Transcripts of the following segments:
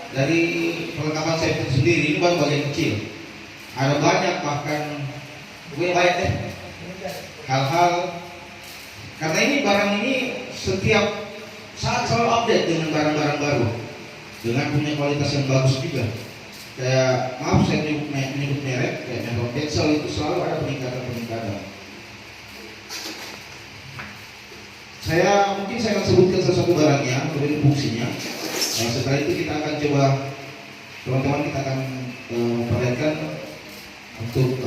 dari perlengkapan safety sendiri ini baru bagian kecil. Ada banyak, bahkan gue banyak deh hal-hal, karena ini barang ini setiap saat selalu update dengan barang-barang baru dengan punya kualitas yang bagus juga. Kayak maaf saya menyebut merek, kayak Metro Pixel itu selalu ada peningkatan. Saya akan sebutkan salah satu barangnya, kemudian fungsinya. Setelah itu kita akan coba, teman-teman kita akan memperlihatkan untuk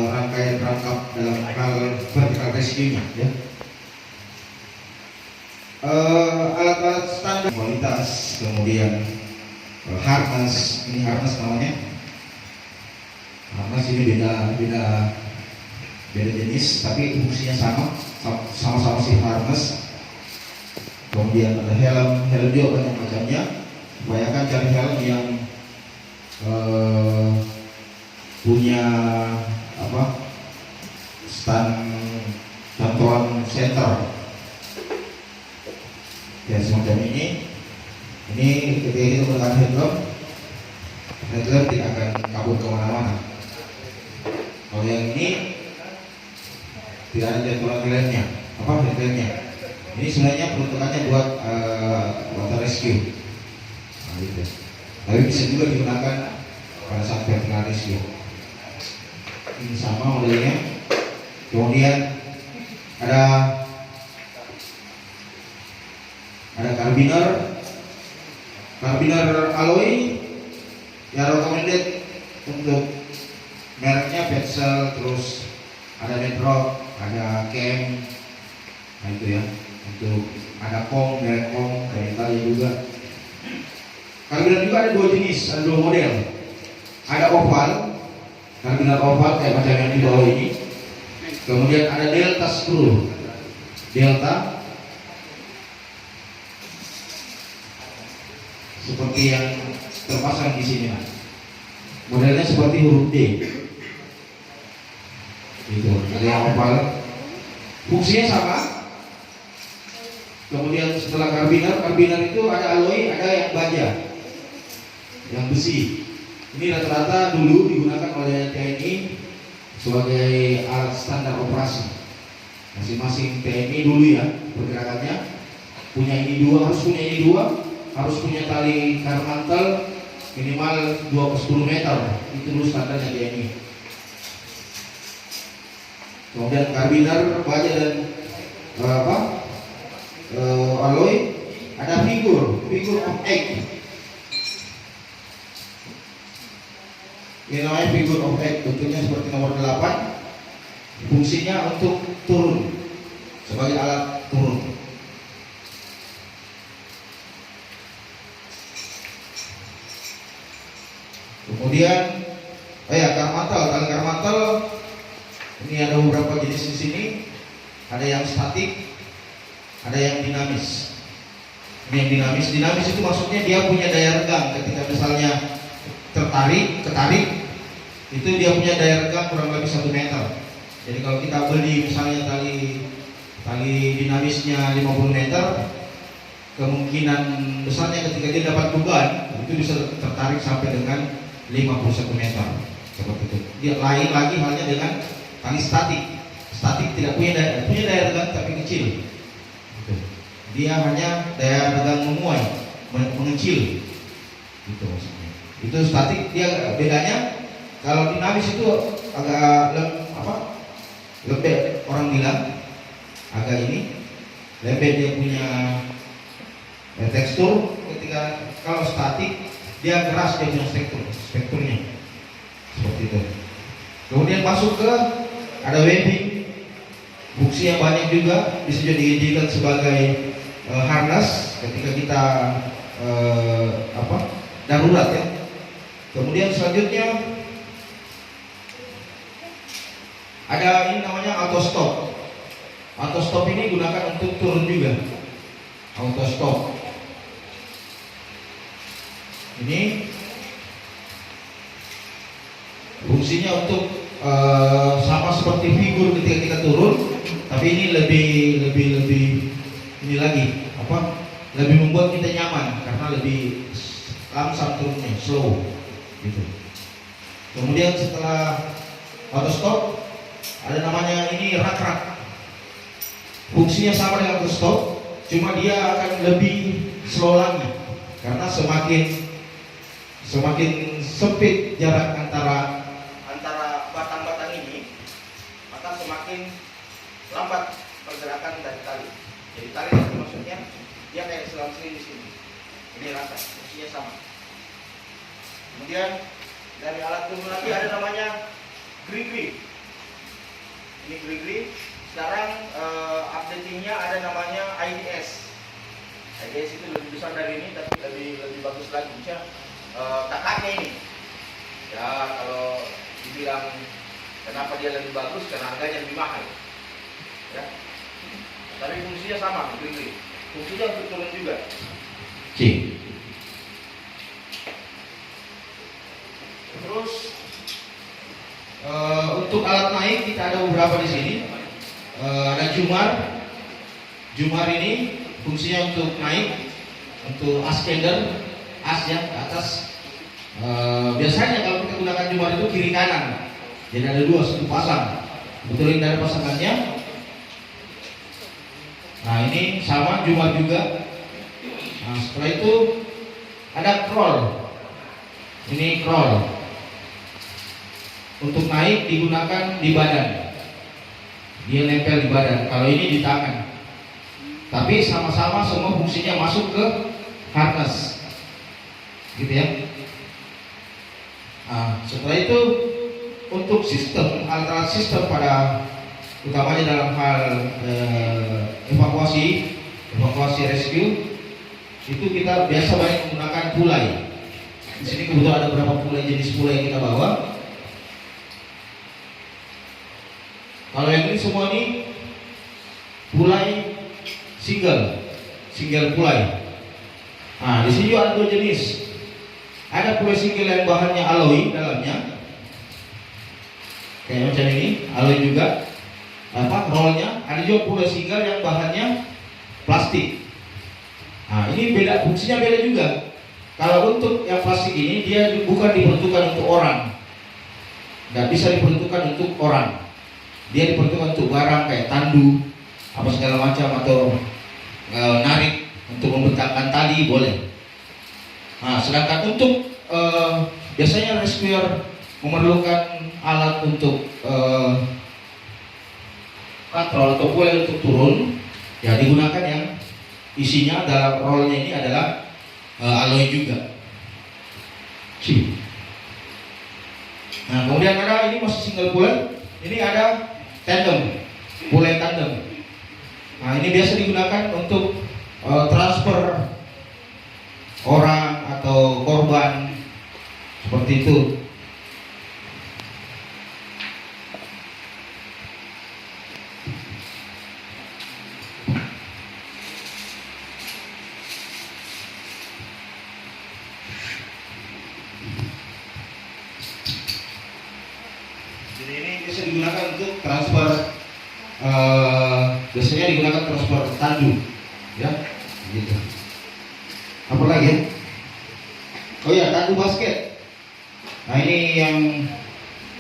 rangkaian perangkap dalam hal vertical rescue-nya, ya. Alat-alat standar kualitas, kemudian harness, ini harness namanya. Harness ini beda jenis, tapi fungsinya sama-sama si harness. Kemudian ada helm juga banyak macamnya. Upayakan cari helm yang punya cantolan center, ya semacam ini. Ini ketika kita menggunakan headlamp tidak akan kabur kemana-mana. Kalau yang ini tidak ada cantolan headlampnya. Ini sebenarnya peruntukannya buat water rescue. Nah, gitu. Tapi bisa juga digunakan pada saat vertical rescue. Ini sama modelnya. Kemudian ada Carabiner alloy yang recommended untuk mereknya Petzl, terus ada Medrock, ada Cam, nah itu ya. Untuk ada merek Kong, dari Italia juga. Carabiner juga ada dua jenis, ada dua model. Ada oval, carabiner oval kayak macam yang di bawah ini. Kemudian ada delta screw, seperti yang terpasang di sini. Modelnya seperti huruf D. Itu ada yang oval, fungsinya sama. Kemudian setelah carabiner itu ada alloy, ada yang baja, yang besi. Ini rata-rata dulu digunakan oleh TNI sebagai alat standar operasi. Masing-masing TNI dulu ya pergerakannya punya ini dua, harus punya tali karmantel minimal 2/10 meter. Itu dulu standarnya TNI. Kemudian carabiner, baja dan alloy, ada figure of egg. Ini namanya figure of egg, bentuknya seperti nomor 8. Fungsinya untuk turun, sebagai alat turun. Kemudian tali karmantel. Ini ada beberapa jenis di sini. Ada yang statik, ada yang dinamis. Ini yang dinamis itu maksudnya dia punya daya regang. Ketika misalnya ketarik, itu dia punya daya regang kurang lebih 1 meter. Jadi kalau kita beli misalnya tali dinamisnya 50 meter, kemungkinan besarnya ketika dia dapat beban itu bisa tertarik sampai dengan 51 meter. Seperti itu. Dia lain lagi halnya dengan tali statik. Statik tidak punya daya regang tapi kecil. Dia hanya daya regang memuai, mengecil. Itu maksudnya. Itu statik, dia bedanya. Kalau dinamis itu agak lembek, orang bilang agak lembek, dia punya tekstur. Ketika kalau statik dia keras, dia punya strukturnya seperti itu. Kemudian masuk ke ada webbing, fungsi yang banyak juga, bisa dijadikan sebagai harness ketika kita darurat ya. Kemudian selanjutnya ada ini namanya auto stop. Auto stop ini digunakan untuk turun juga. Auto stop ini fungsinya untuk sama seperti figur ketika kita turun, tapi ini lebih ini lagi lebih membuat kita nyaman karena lebih langsam turunnya, slow gitu. Kemudian setelah auto stop ada namanya ini rak. Fungsinya sama dengan auto stop, cuma dia akan lebih slow lagi karena semakin sempit jarak antara batang-batang ini, maka semakin lambat pergerakan dari tali. Jadi tali itu maksudnya dia kayak selang-seling di sini. Ini rata, fungsinya sama. Kemudian dari alat turun lagi ada namanya grigri. Ini grigri. Sekarang updatingnya ada namanya IDS. IDS itu lebih besar dari ini, tapi lebih bagus lagi. Misalnya kakaknya ini. Ya kalau dibilang kenapa dia lebih bagus, karena harganya lebih mahal. Ya. Tapi fungsinya sama, grigri. Fungsinya untuk turun juga. Terus untuk alat naik kita ada beberapa di sini. Ada jumar ini fungsinya untuk naik, untuk ascender, as ya ke atas. Biasanya kalau kita gunakan jumar itu kiri kanan, jadi ada dua, satu pasang. Betulin dari pasangannya. Nah ini sama jumar juga. Nah setelah itu ada crawl. Ini crawl. Untuk naik digunakan di badan. Dia nempel di badan. Kalau ini di tangan. Tapi sama-sama semua fungsinya masuk ke harness. Gitu ya. Nah, setelah itu untuk alat sistem pada utamanya dalam hal evakuasi rescue itu kita biasa banyak menggunakan pulai. Di sini kebetulan ada beberapa jenis pulai yang kita bawa. Kalau yang ini semua ini pulai single pulai. Nah, di sini juga ada dua jenis. Ada pulai single yang bahannya alloy dalamnya, kayak macam ini, alloy juga. Rollnya. Ada juga pulai single yang bahannya plastik. Nah, ini beda, fungsinya beda juga. Kalau untuk yang plastik ini dia bukan diperuntukkan untuk orang, nggak bisa diperuntukkan untuk orang. Dia diperuntukkan untuk barang kayak tandu, apa segala macam, atau narik untuk membentangkan tali boleh. Nah, sedangkan untuk biasanya rescuer memerlukan alat untuk kontrol atau pulai untuk turun, ya digunakan yang isinya dalam rollnya ini adalah alloy juga. Nah, kemudian ada ini masih single pulai. Ini ada tandem, pulai tandem. Nah, ini biasa digunakan untuk transfer orang atau korban seperti itu. Jadi ini bisa digunakan untuk transfer, biasanya digunakan transfer tandu, ya, gitu. Apa lagi ya? Oh ya, tandu basket. Nah ini yang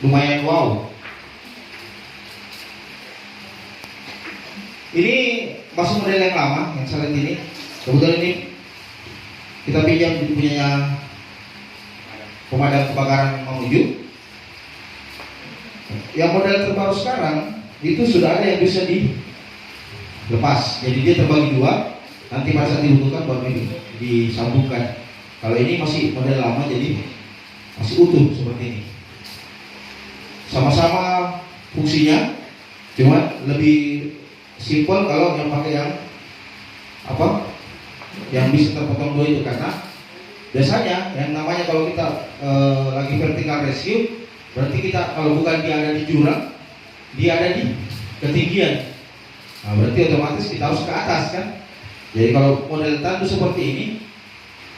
lumayan wow. Ini masih model yang lama, yang saya lihat ini. Kebetulan ini kita pinjam punyanya pemadam kebakaran Mamuju. Yang model terbaru sekarang itu sudah ada yang bisa dilepas. Jadi dia terbagi dua. Nanti pada saat dibutuhkan baru disambungkan. Kalau ini masih model lama, jadi masih utuh seperti ini. Sama-sama fungsinya, cuma lebih simpel kalau yang pakai yang yang bisa terpotong dua itu, karena biasanya yang namanya kalau kita lagi vertical rescue, berarti kita kalau bukan dia ada di jurang, dia ada di ketinggian. Nah, berarti otomatis kita harus ke atas kan. Jadi kalau model tandu seperti ini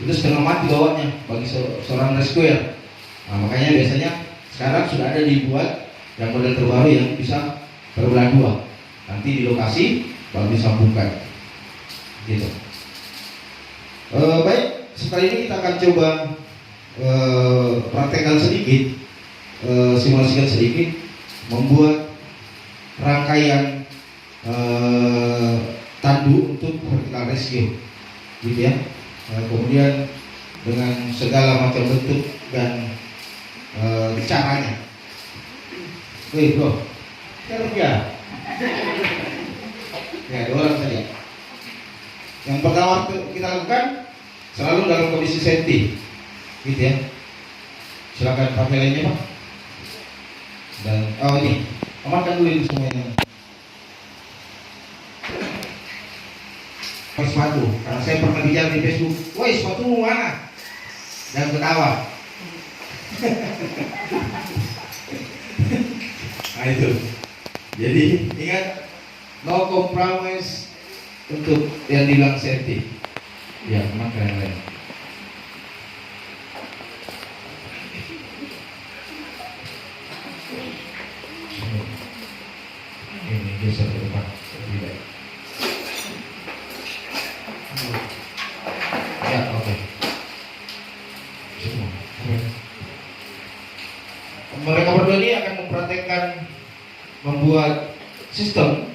itu setengah mati bawahnya bagi seorang rescuer. Nah, makanya biasanya sekarang sudah ada dibuat yang model terbaru yang bisa terbelah dua. Nanti di lokasi baru disambungkan. Gitu. Baik, sekali ini kita akan coba praktekkan sedikit, simulasikan sedikit, membuat rangkaian tandu untuk vertical rescue, gitu ya. Kemudian dengan segala macam bentuk dan caranya. Wih bro, kerja. Ya, 2 orang saja. Yang pertama kita lakukan selalu dalam kondisi safety, gitu ya. Silakan pakai lainnya pak. Dan ini amankan dulu ini semuanya. Sepatu, karena saya pernah bicara di Facebook, woi sepatumu mana? Dan ketawa. Nah itu. Jadi ingat, no compromise untuk yang dibilang safety. Ya, makan yang lain. Ini geser ke depan. Lebih baik. Ya, oke. Semua. Mereka berdua ini akan mempraktekkan membuat sistem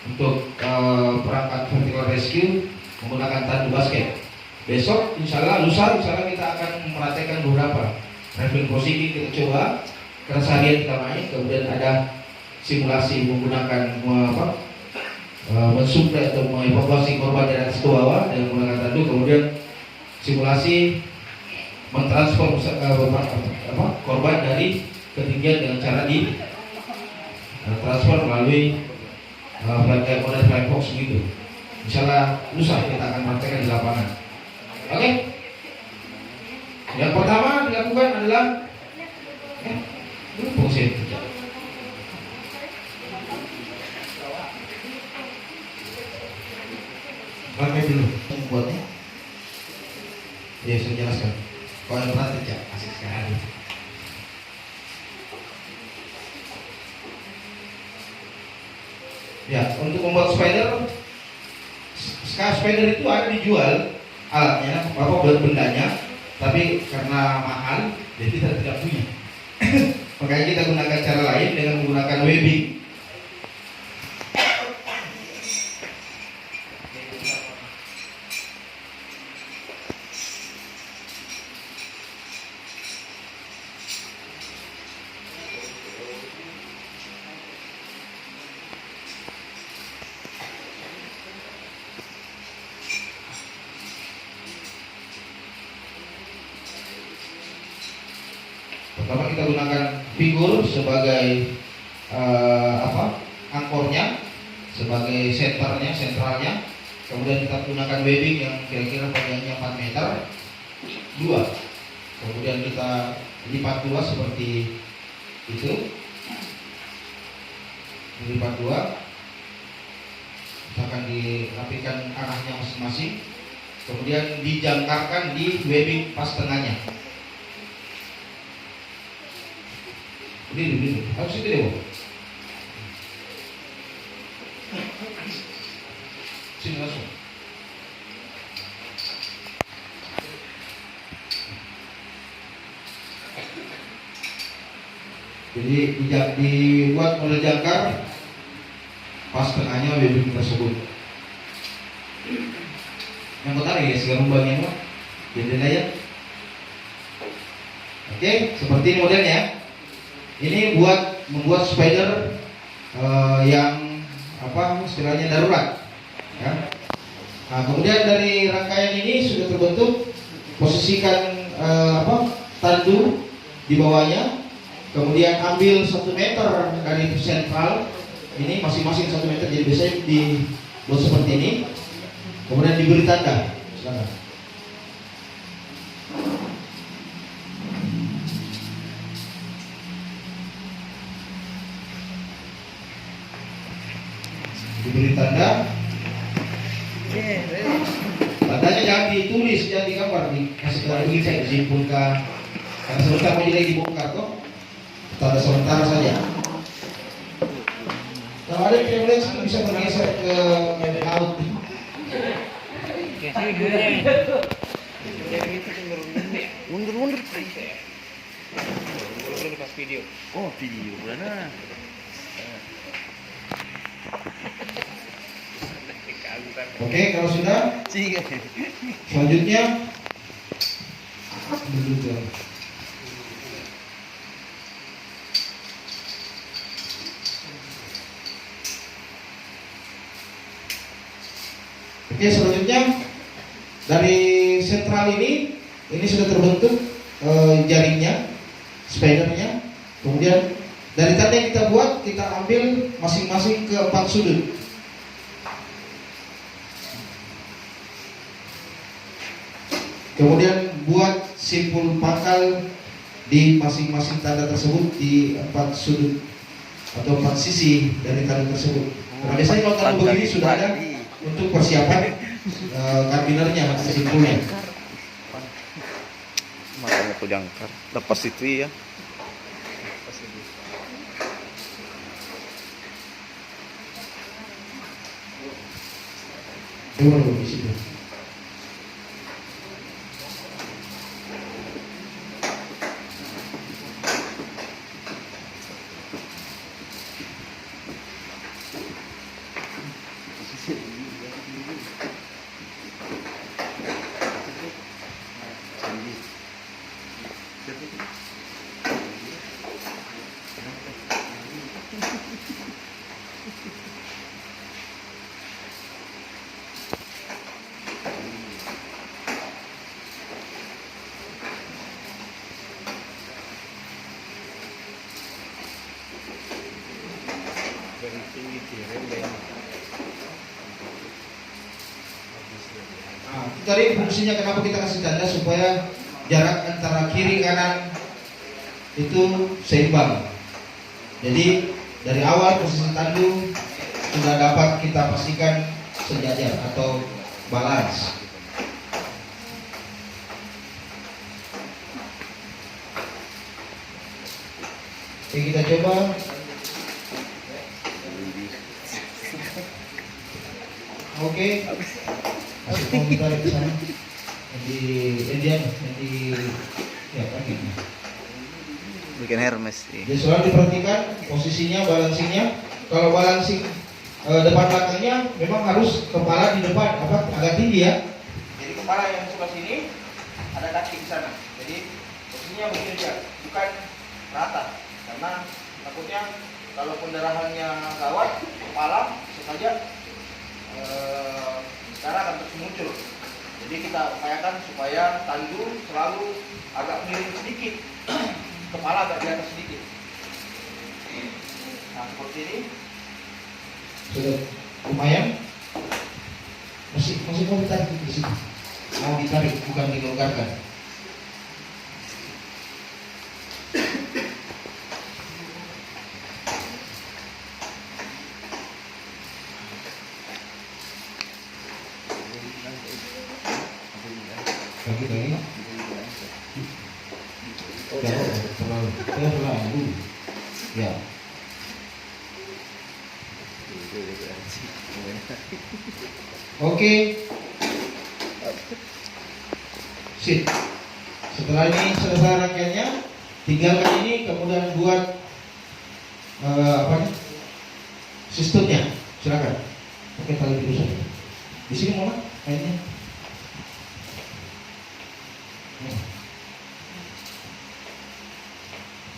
untuk perangkat vertical rescue menggunakan tandu basket. Besok, lusa kita akan mempraktekkan beberapa traveling position kita coba. Karena seharian kita main, kemudian ada simulasi menggunakan mensuplai atau mengevakuasi korban dari atas ke bawah dengan menggunakan tandu, kemudian simulasi mentransfer korban dari ketinggian dengan cara di transfer melalui model flying fox gitu. Insyaallah lusa kita akan praktekkan di lapangan. Oke? Yang pertama dilakukan adalah fungsi. Pakai dulu membuatnya. Ya, saya jelaskan. Kalau yang praktik ya, asik sekali. Ya, untuk membuat spider itu ada dijual alatnya, bendanya, tapi karena mahal, jadi kita tidak punya. Makanya kita gunakan cara lain dengan menggunakan webbing. Pertama kita gunakan figur sebagai angkornya, sebagai sentralnya. Kemudian kita gunakan webbing yang kira-kira panjangnya 4 meter 2. Kemudian kita lipat 2 seperti itu. Dilipat 2. Akan dirapikan arahnya masing-masing. Kemudian dijangkarkan di webbing pas tengahnya. Ini harus itu deh, sini langsung. Jadi dibuat model jangkar pas tengahnya webbing tersebut. Yang menarik ya, segala lubangnya mah jadi ya. Oke, seperti ini modelnya. Ini membuat spider yang istilahnya darurat. Ya. Nah, kemudian dari rangkaian ini sudah terbentuk, posisikan tandu di bawahnya, kemudian ambil 1 meter dari sentral ini, masing-masing 1 meter, jadi biasanya dibuat seperti ini, kemudian diberi tanda. Silakan. Diberi tanda. Tandanya jangan ditulis, jangan digambar, dikasih kepada begini saya disimpulkan. Karena sebentar mau jadi dibongkar kok. Tanda sementara saja. Kalau ada privilege bisa bergeser ke laut. Mundur. Pas video. Oh, video mana? Oke, kalau sudah, selanjutnya duduk ya. Oke, selanjutnya dari sentral ini sudah terbentuk jaringnya, spidernya. Kemudian dari tanda yang kita buat, kita ambil masing-masing ke 4 sudut. Kemudian buat simpul pangkal di masing-masing tanda tersebut di 4 sudut atau 4 sisi dari tanda tersebut. Nah, biasanya kalau tanda begini sudah ada untuk persiapan karbinernya, simpulnya. Makanya aku jangkar. Lepas itu ya. Coba dulu di situ. Nah, tadi fungsinya kenapa kita kasih tanda supaya jarak antara kiri kanan itu seimbang. Jadi dari awal posisi tandu sudah dapat kita pastikan sejajar atau balance. Oke, kita coba. Oke, masih mau kita lihat di sana di Indian di ya pagi. Bikin Hermes sih. Jadi selalu diperhatikan posisinya, balancingnya. Kalau balancing depan belakangnya memang harus kepala di depan agak tinggi ya. Jadi kepala yang sebelah sini ada kaki di sana. Jadi posisinya begini dia, bukan rata. Karena takutnya kalau pendarahannya gawat, kepala sengaja darah akan terus muncul. Jadi kita upayakan supaya tandu selalu agak miring sedikit, kepala agak di atas sedikit. Nah, seperti ini sudah lumayan. Masih mau ditarik di sini. Mau ditarik, bukan dilonggarkan. Lagi. Terlalu. Ya. Oke. Sip. Setelah ini selesai rangkaiannya, tinggalkan ini kemudian buat sistemnya. Silakan. Oke, tali dulu saja. Di sini mana kainnya?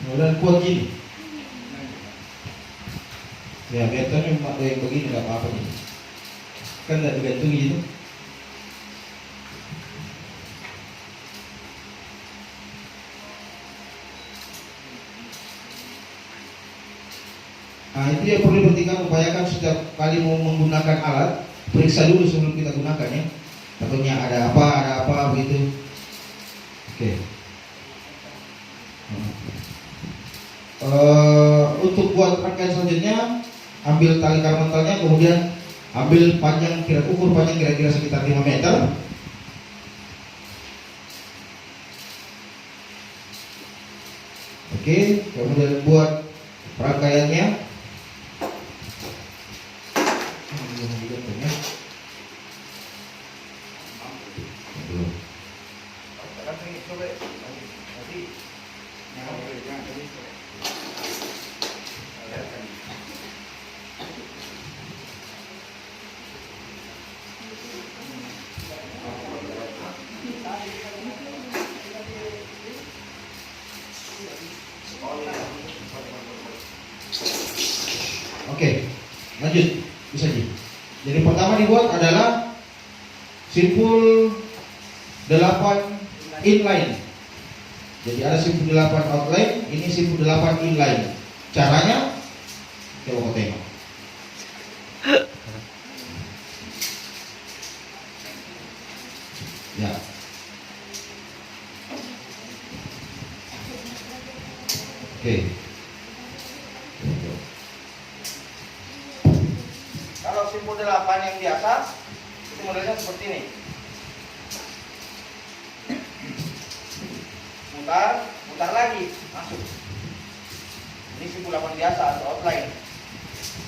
Kemudian kuat gini. Ya, biasanya ada yang begini nggak apa-apa nih. Kan nggak digantung gitu. Nah, itu yang perlu diperhatikan, upayakan setiap kali mau menggunakan alat, periksa dulu sebelum kita gunakan ya. Takutnya ada apa begitu. Oke. Untuk buat rangkaian selanjutnya, ambil tali karmantalnya, kemudian ambil ukur panjang kira-kira sekitar 5 meter. Oke, kemudian buat rangkaiannya. ini coba. Nanti Oke, lanjut bisa Ji. Jadi pertama dibuat adalah simpul 8 inline. Jadi ada simpul 8 outline, ini simpul 8 inline. Caranya coba kau tengok. Ya. Oke. Kalau simpul 8 yang biasa itu modelnya seperti ini. Putar lagi, masuk. Ini simpul 8 biasa atau outline.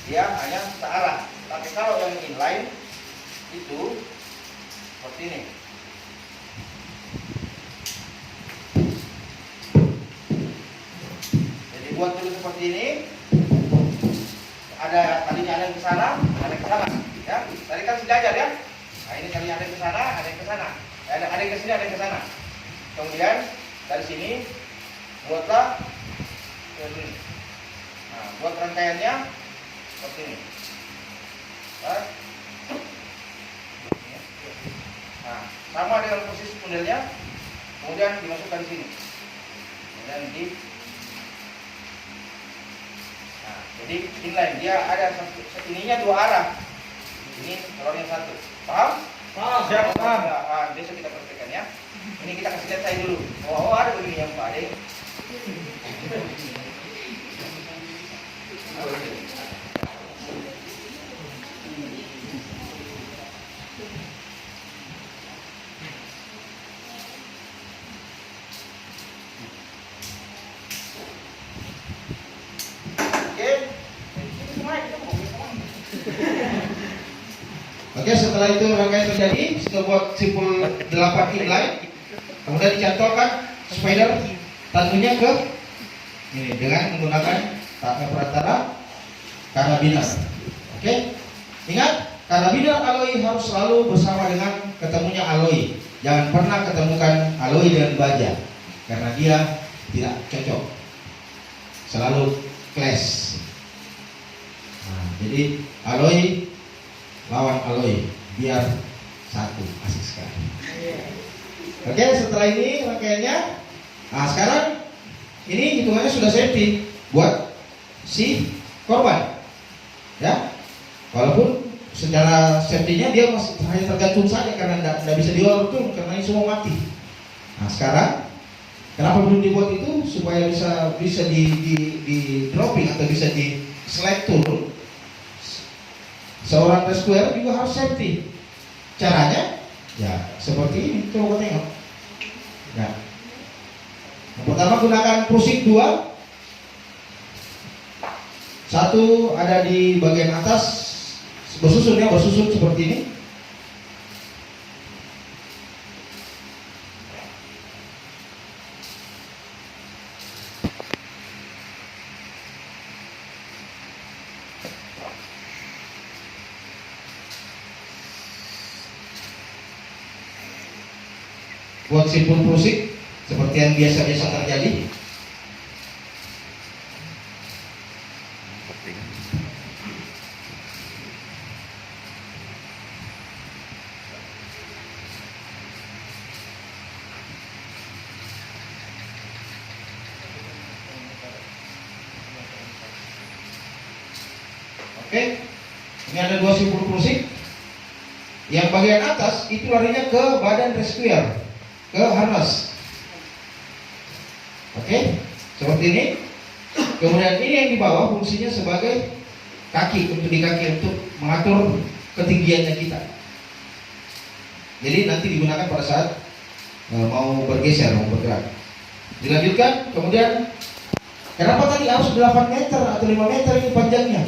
Dia hanya searah. Tapi kalau yang inline itu seperti ini. Jadi buat dulu seperti ini. Ada tadinya ada yang ke sana, ada yang ke sana, ya. Tadi kan sejajar ya. Nah ini tadinya ada yang ke sana, ada yang ke sana, ada yang ke sini, ada yang ke sana. Kemudian dari sini buatlah ini. Nah, buat rangkaiannya seperti ini. Nah, sama dengan posisi pundelnya, kemudian dimasukkan di sini, kemudian di. Nah, jadi inline dia ada ininya dua arah. Ini telurnya satu. Paham? Paham. Siap, paham. Nah, besok kita praktekkan ya. Ini kita kasih lihat saya dulu. Oh, ada begini yang Pak Ade. Oke, setelah itu rangkaian terjadi, kita buat simpul 8 inline, kemudian dicantolkan spider tandunya ke ini dengan menggunakan perantara karabiner. Oke, ingat karabiner alloy harus selalu bersama dengan ketemunya alloy. Jangan pernah ketemukan alloy dengan baja, karena dia tidak cocok. Selalu clash. Nah, jadi alloy lawan alloy biar satu, asik sekali. Oke, setelah ini rangkaiannya. Nah, sekarang ini hitungannya sudah safety buat si korban, ya. Walaupun secara safety-nya dia masih hanya tergantung saja karena tidak bisa diolah betul karena ini semua mati. Nah, sekarang kenapa belum dibuat itu supaya bisa di dropping atau bisa di slide turun. Seorang rescuer juga harus safety. Caranya ya seperti ini. Coba tengok. Ya. Yang pertama gunakan pusing 2. Satu ada di bagian atas bersusun seperti ini. Buat simpul pusing seperti yang biasa-biasa terjadi. Oke, ini ada 2 simpul pusing. Yang bagian atas itu larinya ke badan rescuer, ke harness. Oke, seperti ini. Kemudian ini yang di bawah fungsinya sebagai kaki untuk mengatur ketinggiannya kita. Jadi nanti digunakan pada saat mau bergeser, mau bergerak. Dilanjutkan, kemudian kenapa tadi harus 8 meter atau 5 meter ini panjangnya?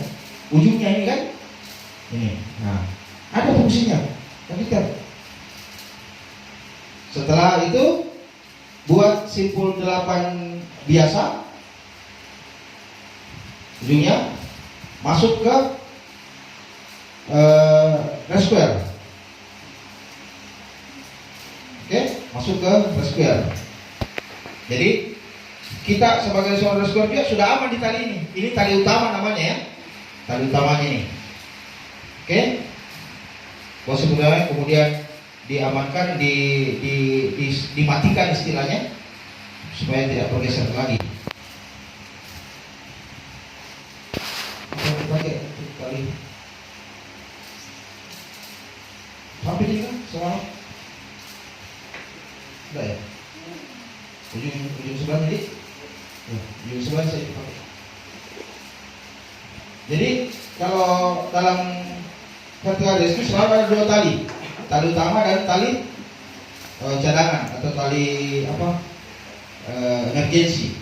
Ujungnya ini kan? Ini. Nah, ada fungsinya. Lanjutkan. Setelah itu buat simpul 8 biasa, ujungnya masuk ke resquare. Oke, masuk ke resquare. Jadi kita sebagai seorang resquare dia sudah aman di tali ini. Ini tali utama namanya ya, tali utamanya ini. Oke, kemudian diamankan, dimatikan istilahnya supaya tidak bergeser lagi. Pakai tali sampai ini kan selamat. Sudah ya? Ujung sebelah jadi, ujung sebelah saya pakai. Jadi kalau dalam vertical rescue selalu ada 2 tali, tali utama dan tali cadangan atau tali emergency.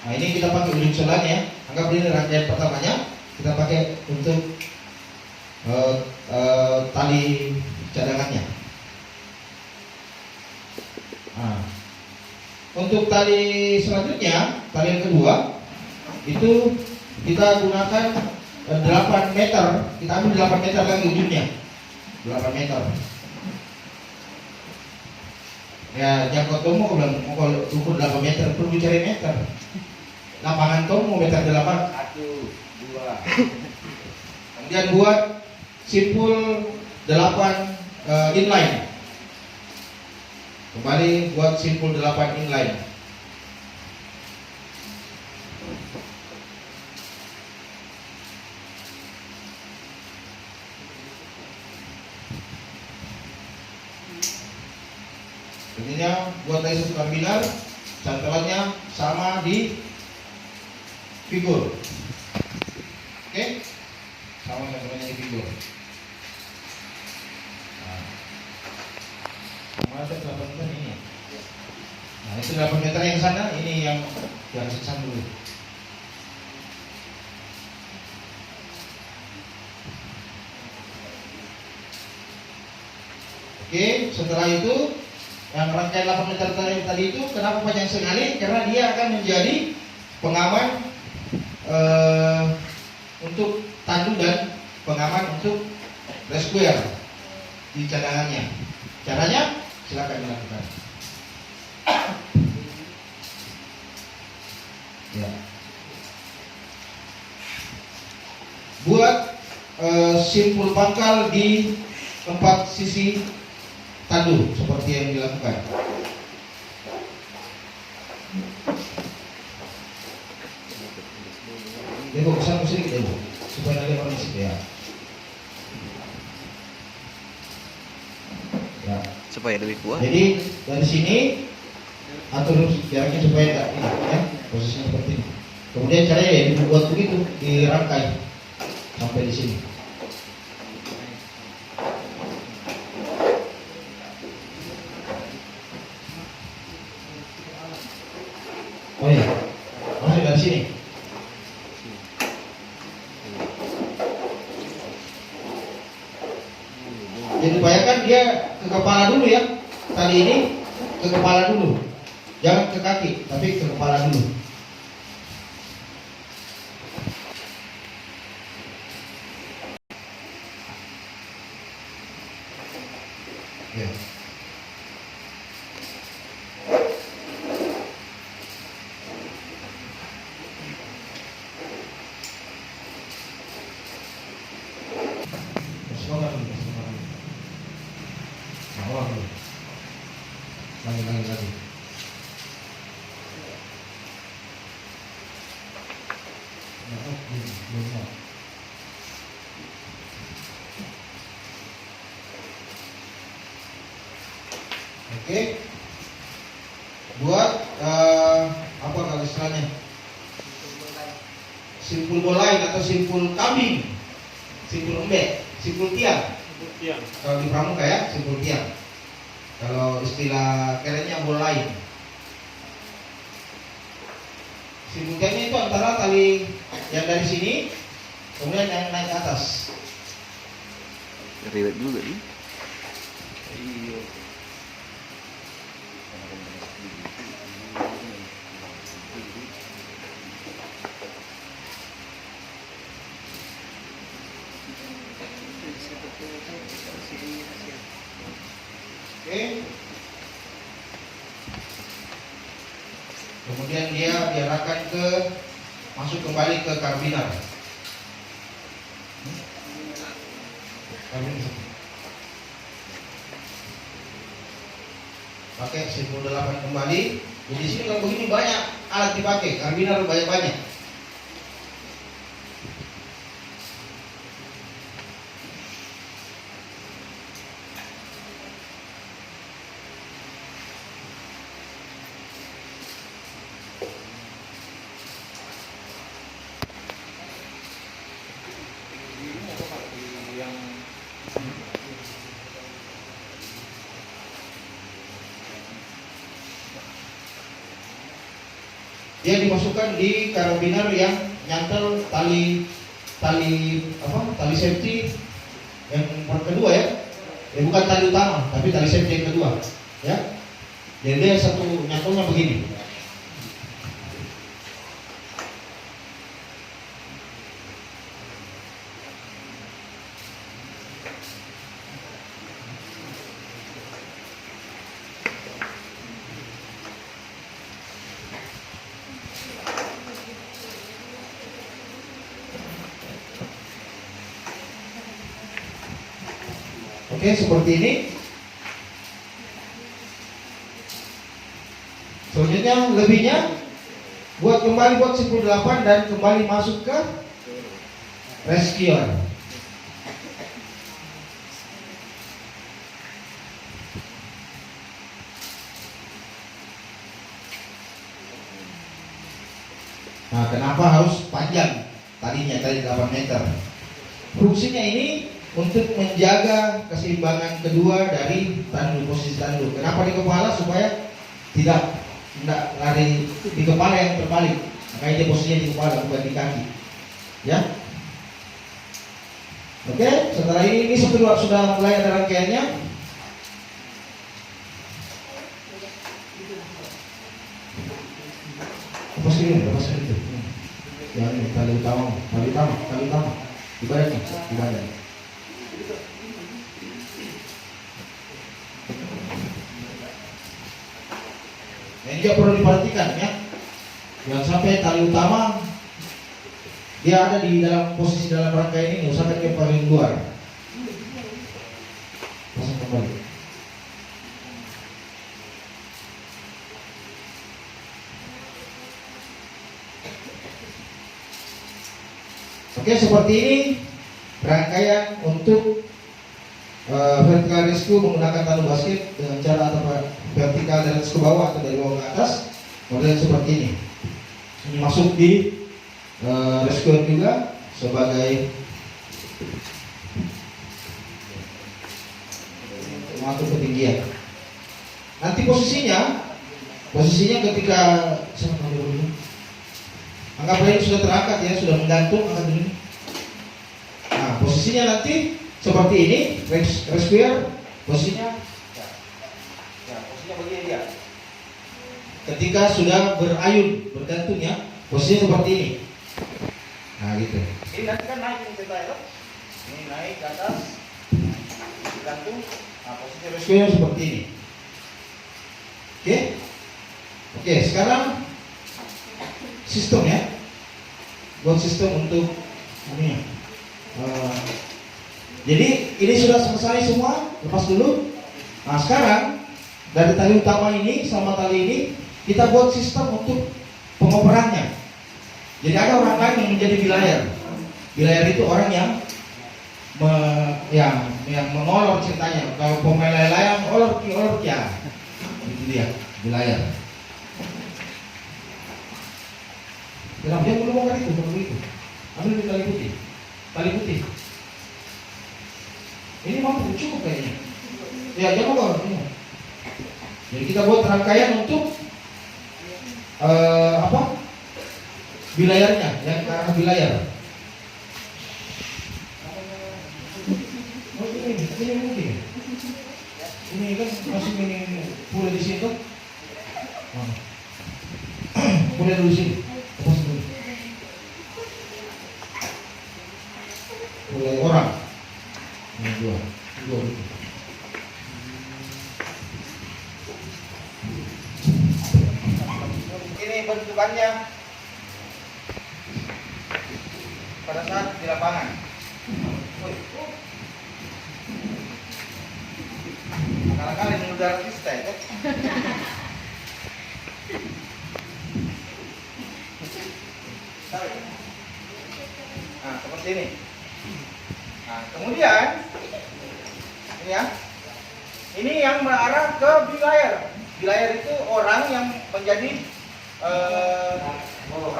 Nah ini kita pakai ujung sebelahnya. Anggap ini rangkaian pertamanya, kita pakai untuk tali cadangannya. Nah, untuk tali selanjutnya, tali yang kedua itu kita gunakan 8 meter. Kita ambil 8 meter lagi ujungnya, 8 meter. Ya, jangkau tomo bilang mau ukur 8 meter, perlu cari meter. Lapangan tomo meter 8. 1, 2. Kemudian buat simpul 8 inline. Kembali buat simpul 8 inline. Intinya buat dari satu karbinar, cantelannya sama di figur. Oke? Sama cantelannya di figur. Nah, ada 8 meter ini. Nah, itu 8 meter yang sana, ini yang harus kesana dulu. Oke, setelah itu yang rangkaian 8 meter tadi itu kenapa panjang sekali? Karena dia akan menjadi pengaman untuk tandu dan pengaman untuk resquare di cadangannya. Caranya silakan dilakukan. Ya. Buat simpul pangkal di 4 sisi tandu seperti yang dilakukan. Debo kesana sedikit debo supaya ada orang di situ ya. Ya. Supaya lebih kuat. Jadi dari sini atur jaraknya supaya tidak ini ya, posisinya seperti ini. Kemudian caranya ya dibuat begitu, dirangkai sampai di sini. Oh iya, masuk dari sini. Jadi upayakan dia ke kepala dulu ya. Tali ini ke kepala dulu. Jangan ke kaki, tapi ke kepala dulu. Ya. Lagi. Oke. Buat apa kalau istilahnya? Simpul bolain atau simpul kambing, simpul embek, simpul tiang. Kalau di pramuka ya, simpul tiang. Kalau istilah kerennya bolain. Simpul tiangnya itu antara tali yang dari sini, kemudian yang naik ke atas. Ribet juga ini. Kemudian dia diarahkan masuk kembali ke karbinar. Pakai 98 kembali. Jadi di sini kalau begini banyak alat dipakai, karbinar banyak-banyak. Dia dimasukkan di karabiner yang nyantel tali safety yang kedua ya. Bukan tali utama, tapi tali safety yang kedua, ya. Jadi dia satu nyantelnya begini. Oke, seperti ini. Selanjutnya lebihnya buat 98 dan kembali masuk ke rescuer. Nah, kenapa harus panjang talinya tadi 8 meter? Fungsinya ini untuk menjaga keseimbangan kedua dari tandu, posisi tandu. Kenapa di kepala? Supaya tidak lari di kepala yang terbalik. Makanya dia posisinya di kepala, bukan di kaki. Ya. Oke, setelah ini sudah mulai ada rangkaiannya. Lepas itu. Yang ini tali utama. Di badan. Ini juga perlu diperhatikan ya. Jangan sampai tali utama dia ada di dalam posisi dalam rangkaian ini, usahakan dia paling luar. Pasang kembali. Oke, seperti ini rangkaian untuk vertical rescue menggunakan tandu basket dengan cara atau vertikal dari atas ke bawah atau dari bawah ke atas, model seperti ini. Ini masuk di rescue juga sebagai mengatur ketinggian. Nanti posisinya ketika anggaplah ini sudah terangkat ya, sudah menggantung angkat ini. Nah, posisinya nanti seperti ini, rescuer posisinya begini dia. Ketika sudah berayun, bergantung ya, posisinya seperti ini. Nah gitu. Ini nanti kan naik ini cerita ya, ini naik ke atas, bergantung. Nah, posisi rescuer seperti ini. Oke, sekarang sistem ya, buat sistem untuk ini. Jadi ini sudah selesai semua, lepas dulu. Nah sekarang dari tali utama ini sama tali ini kita buat sistem untuk pengoperannya. Jadi ada orang lain yang menjadi bilayer. Bilayer itu orang yang mengolor ceritanya. Kalau pemain layang olor ya, itu dia bilayer. Kenapa dia belum mau itu? Ambil di tali putih. Ini mampu cukup kayaknya. Ya jangan bawa ini. Jadi kita buat rangkaian untuk bilayarnya, yang ke arah bilayar. Ini mungkin. Ini kan masih ini pula di situ. Pula dulu sini. Lepas dulu. Pula orang. Ini dua. ini bentukannya pada saat di lapangan. Akal-akal ini udah artista ya. Nah, seperti ini. Nah, kemudian ini ya. Ini yang mengarah ke bilayer. Bilayer itu orang yang menjadi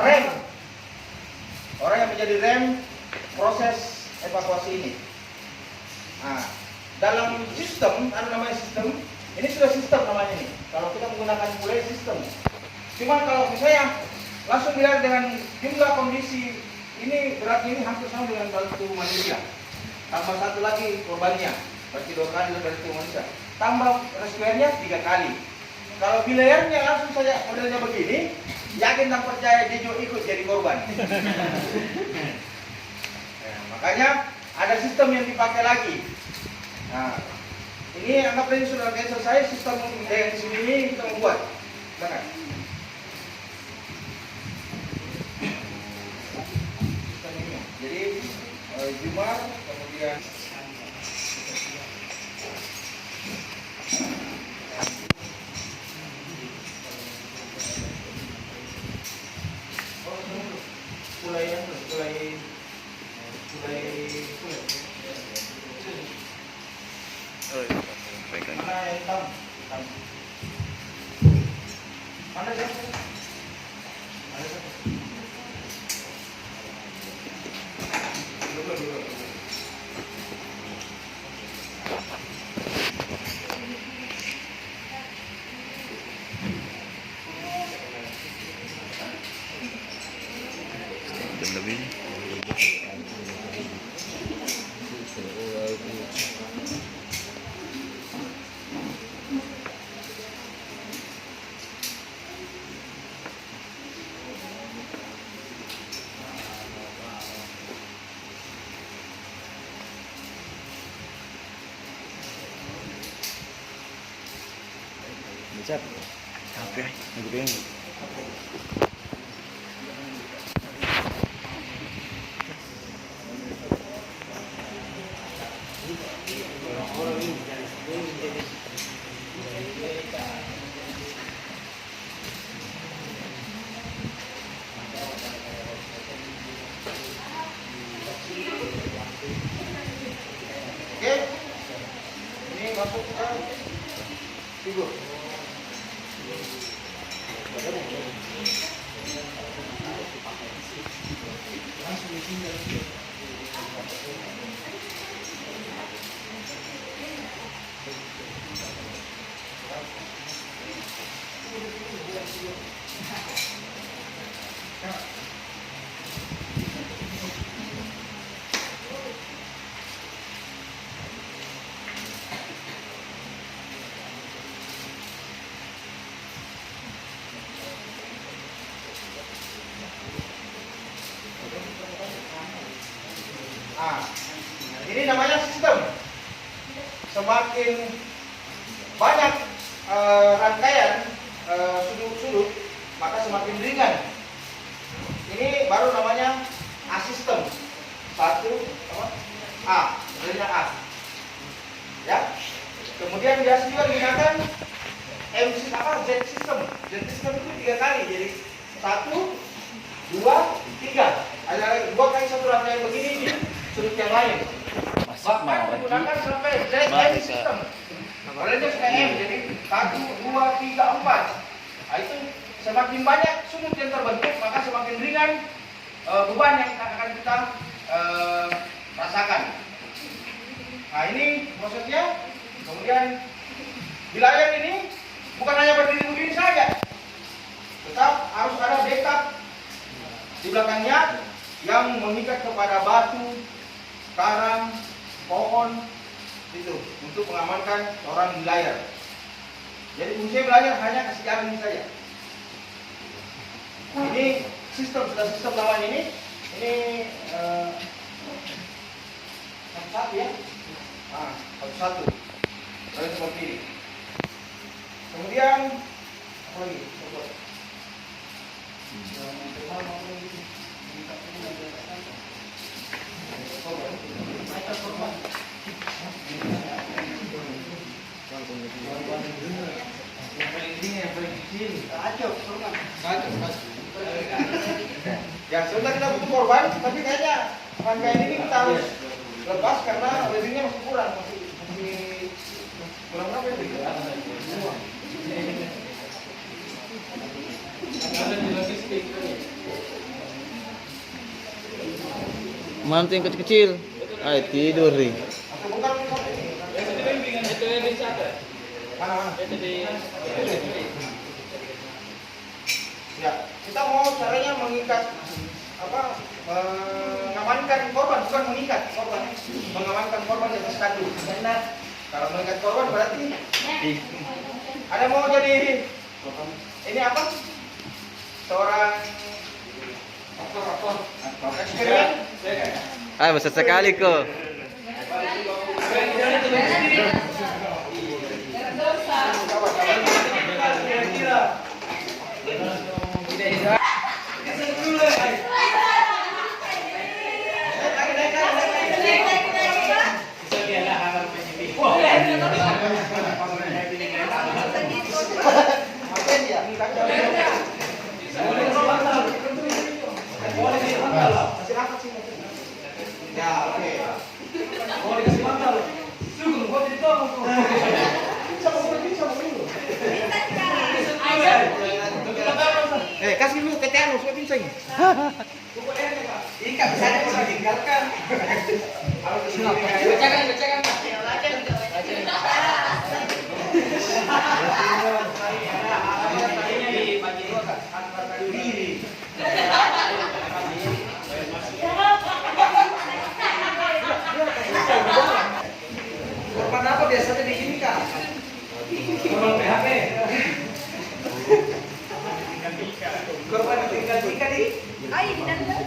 rem. Orang yang menjadi rem proses evakuasi ini. Nah, dalam sistem, ada namanya sistem. Ini sudah sistem namanya ini. Kalau kita menggunakan mulai sistem. Cuma kalau misalnya langsung dilihat dengan jumlah kondisi ini beratnya ini hampir sama dengan berat tubuh manusia. Tambah satu lagi korbannya, berarti 2 kali berat tubuh manusia. Tambah rescuernya 3 kali. Kalau bilayarnya langsung saja modelnya begini, yakin dan percaya dia juga ikut jadi korban. Nah, makanya ada sistem yang dipakai lagi. Nah, ini anggap ini sudah selesai sistem yang di sini ini kita membuat. Silakan. Sistem ini. Jadi Jumar kemudian Pegang. mana yang hitam? Hitam. Mana siapa? Mana siapa? Dulu. Jam lebih. Capek, aku pengen. Oke. Ini masuk ke figur. Nah, ini namanya sistem. Semakin banyak rangkaian sudut-sudut, maka semakin ringan. Ini baru namanya A-sistem. Satu apa? A, modelnya A. Ya. Kemudian biasa juga digunakan Z-sistem. Z-sistem itu 3 kali. Jadi 1, 2, 3. Ada 2 kali satu rangkaian begini di sudut yang lain. Bahkan menggunakan sampai Z-sistem. Modelnya suka M, jadi 1, 2, 3, 4. Nah, itu semakin banyak sudut yang terbentuk, maka semakin ringan beban yang akan kita rasakan. Nah, ini maksudnya. Kemudian wilayah ini bukan hanya berdiri begini saja, tetap harus ada backup di belakangnya yang mengikat kepada batu, karang, pohon itu untuk mengamankan orang wilayah. Jadi fungsi wilayah hanya kasih jalan ini saja. Ini sistem, sudah sistem lawan ini satu ya. Nah, satu. Lalu seperti ini. Kemudian apa lagi? Ya sebentar kita butuh korban, tapi kayaknya rangkaian ini kita harus lepas karena webbingnya masih kurang, masih kurang berapa ya? Mana tuh yang kecil-kecil? Ay, tidur nih. Mana? Ya, kita mau caranya mengikat mengamankan korban, bukan mengikat korban, mengamankan korban di atas tandu. Kalau mengikat korban berarti ada mau jadi ini apa? Seorang eksperimen. Ah, besar sekali kok. Ya, oke. Kasih dulu ke Tiano, sudah pincang. Ini nggak bisa ditinggalkan. Bacakan. Korban apa biasanya di sini kak? Korban PHP. Korban tinggal tiga di. Ay, dinadala.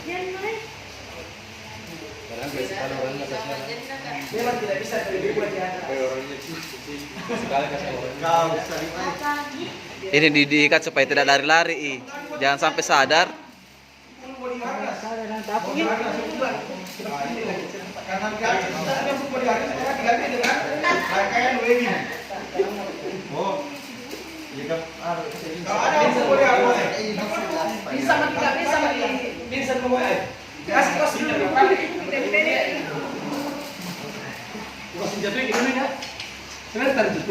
Yan mo eh. Memang tidak bisa dibuat ya. Ini diikat supaya tidak lari-lari. Jangan sampai sadar. Karena kita ada super hari sekarang diganti dengan rangkaian webbing. Oh, jika kalau ada super hari bisa tidak bisa memulai. Kasih kasih dulu kali. Kasih jatuh ini ya. Sebentar itu.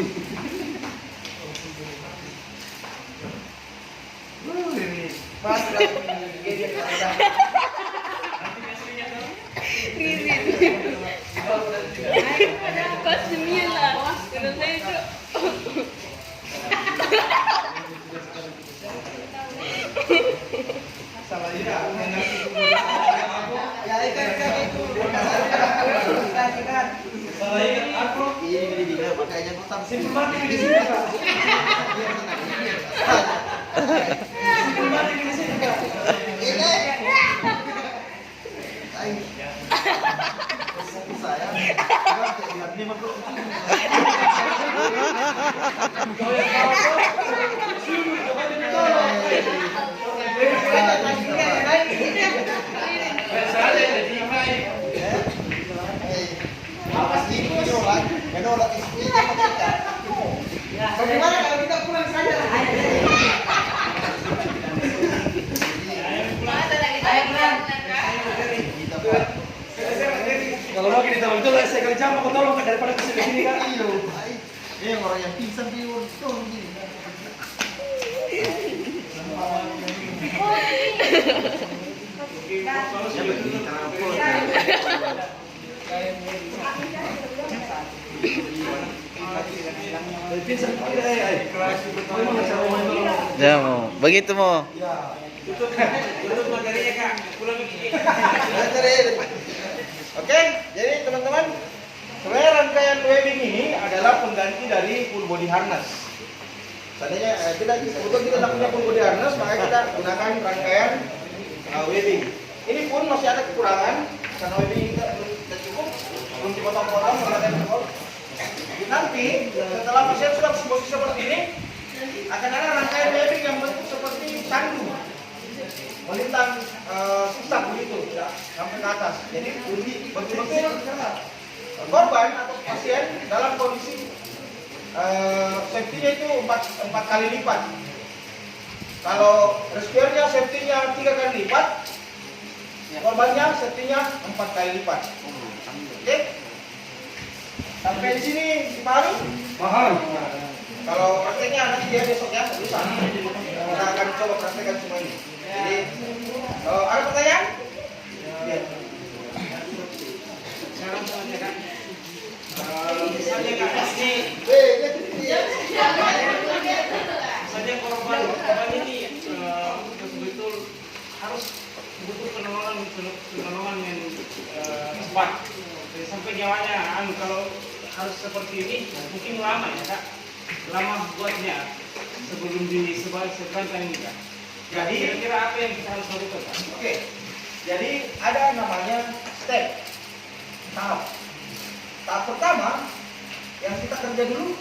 Ini pas Pas sembilan. Kalau saya itu. salah ya. Ya ikan itu. Salah ikan aku. Ini dia pakainya kotak. Simpel mati di sini Kak. Simpel mati di sini Kak. Ini. Saya ini makhluk bagaimana kalau kita pulang saja? Kalau mau kita betul saya kali jam aku tolong daripada kesini sini kan. Iya. Orang yang pingsan di untung gini. Ya mau, begitu mau. Tutup materinya Kak. Pulang begini. Oke, jadi teman-teman, sebenarnya rangkaian webbing ini adalah pengganti dari full body harness. Seandainya kita tidak punya full body harness, maka kita gunakan rangkaian webbing. Ini pun masih ada kekurangan karena webbing kita belum cukup, belum dipotong-potong, nanti setelah pasien sudah posisi seperti ini, akan ada rangkaian webbing yang bentuk seperti sandu, melintang sisap begitu, ya, sampai ke atas. Jadi uji betul-betul korban atau pasien dalam kondisi safety-nya itu 4 kali lipat. Kalau respirnya safety-nya 3 kali lipat, korbannya safety-nya 4 kali lipat. Oke? Sampai di sini dipahami? Paham. Kalau prakteknya nanti ya besok ya, lusa. Kita akan coba praktekkan semua ini. Jadi, ada pertanyaan? Ya. Misalnya Kak, ini saja korban ini betul-betul harus butuh penolongan yang cepat. Jadi sampai nyawanya, kalau harus seperti ini mungkin lama ya Kak, lama buatnya sebelum disebarkan ini Kak. Jadi kira-kira apa yang kita harus lakukan Kak? Oke. Jadi ada namanya step, tahap. Tahap pertama yang kita kerja dulu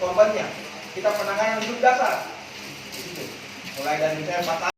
korbannya. Kita penanganan dulu dasar. Mulai dari misalnya patah